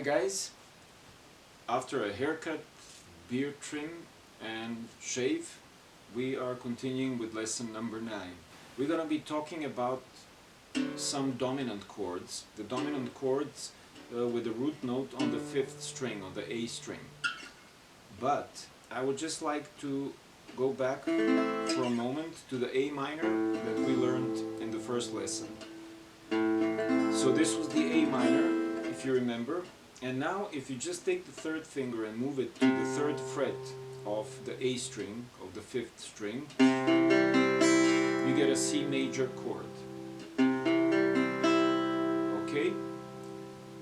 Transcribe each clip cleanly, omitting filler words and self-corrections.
Hi guys, after a haircut, beard trim and shave, we are continuing with lesson number 9. We're going to be talking about some dominant chords, the dominant chords with the root note on the 5th string, on the A string. But I would just like to go back for a moment to the A minor that we learned in the first lesson. So this was the A minor, if you remember. And now if you just take the 3rd finger and move it to the 3rd fret of the A string, of the 5th string, you get a C major chord. Okay?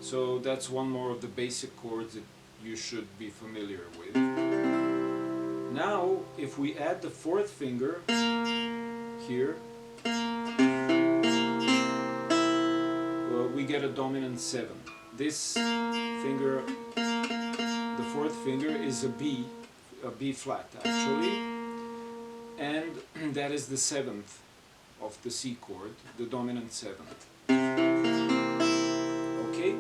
So that's one more of the basic chords that you should be familiar with. Now if we add the 4th finger here, we get a dominant 7. This finger, the 4th finger, is a B flat actually, and that is the 7th of the C chord, the dominant 7th. Okay,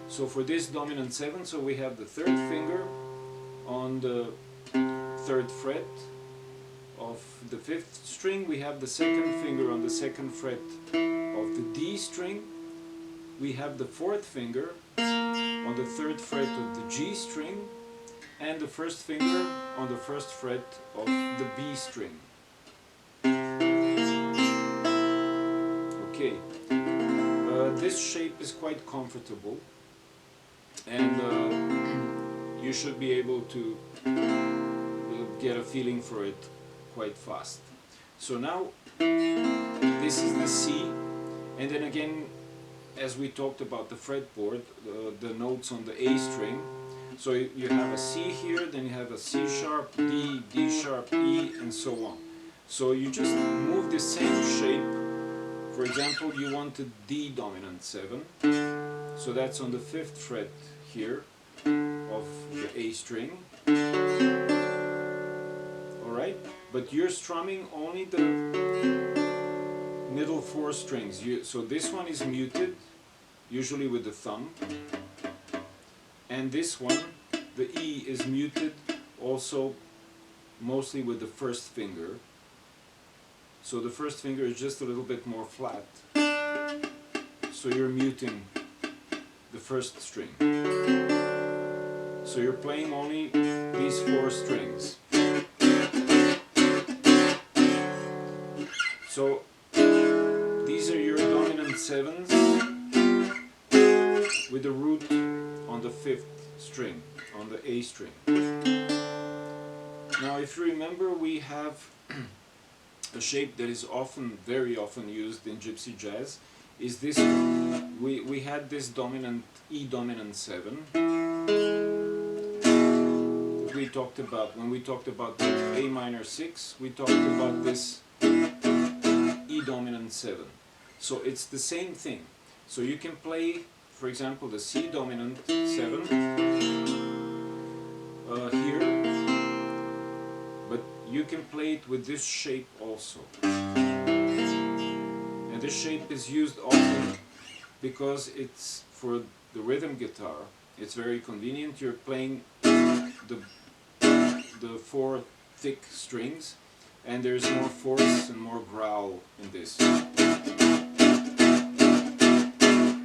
so for this dominant 7, so we have the 3rd finger on the 3rd fret of the 5th string, we have the 2nd finger on the 2nd fret of the D string, we have the 4th finger on the 3rd fret of the G string, and the 1st finger on the 1st fret of the B string. Okay, this shape is quite comfortable, and you should be able to get a feeling for it quite fast. So now this is the C, and then again, as we talked about the fretboard, the notes on the A string. So you have a C here, then you have a C sharp, D, D sharp, E, and so on. So you just move the same shape. For example, you want a D dominant 7, so that's on the 5th fret here of the A string. Alright, but you're strumming only the middle 4 strings. So this one is muted, usually with the thumb, and this one, the E, is muted also mostly with the 1st finger. So the 1st finger is just a little bit more flat, so you're muting the 1st string. So you're playing only these 4 strings. So these are your dominant 7s with the root on the 5th string, on the A string. Now if you remember, we have a shape that is very often used in gypsy jazz, is this one. We had this dominant, E dominant 7 that we talked about. When we talked about the A minor 6, we talked about this E dominant 7. So it's the same thing. So you can play, for example, the C dominant 7 here, but you can play it with this shape also. And this shape is used often because it's for the rhythm guitar. It's very convenient. You're playing the 4 thick strings, and there's more force and more growl in this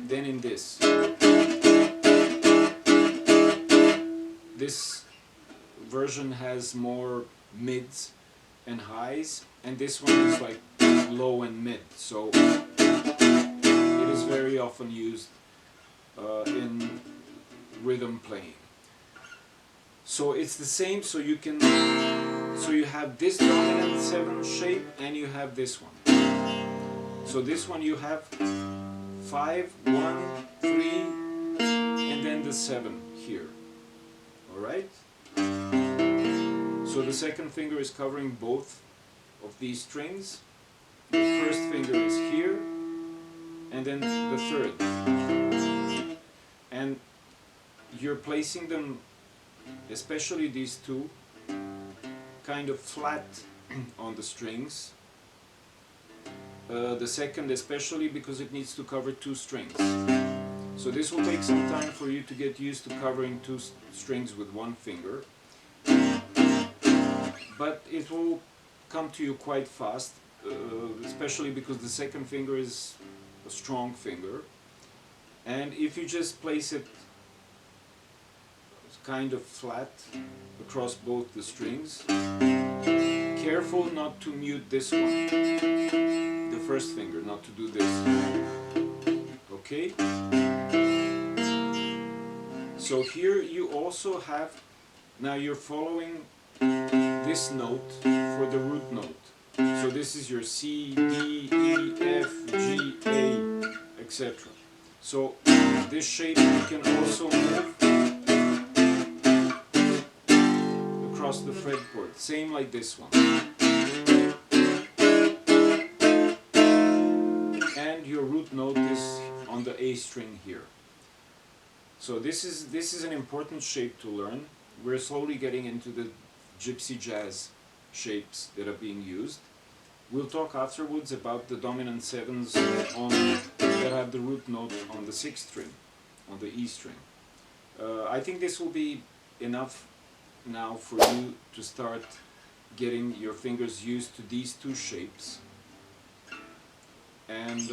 than in this. This version has more mids and highs, and this one is like low and mid. So it is very often used in rhythm playing. So it's the same. So you can. So you have this dominant 7 shape, and you have this one. So this one you have 5, 1, 3, and then the 7 here. Alright? So the 2nd finger is covering both of these strings. The 1st finger is here, and then the 3rd. And you're placing them, especially these two, kind of flat on the strings. The 2nd especially, because it needs to cover 2 strings. So this will take some time for you to get used to covering two strings with one finger, but it will come to you quite fast, especially because the second finger is a strong finger. And if you just place it kind of flat across both the strings, careful not to mute this one, the first finger, not to do this. Okay? So here you also have, now you're following this note for the root note. So this is your C, D, E, F, G, A, etc. So this shape you can also move across the fretboard, same like this one. And your root note is on the A string here. So this is an important shape to learn. We're slowly getting into the gypsy jazz shapes that are being used. We'll talk afterwards about the dominant sevens that have the root note on the sixth string, on the E string. I think this will be enough now for you to start getting your fingers used to these two shapes, and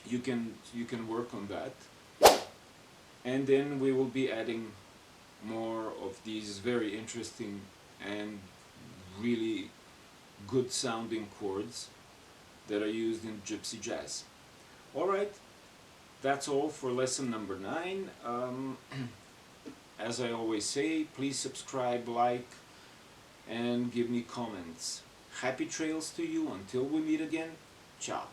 you can work on that. And then we will be adding more of these very interesting and really good sounding chords that are used in gypsy jazz. Alright, that's all for lesson number 9. As I always say, please subscribe, like, and give me comments. Happy trails to you until we meet again. Ciao.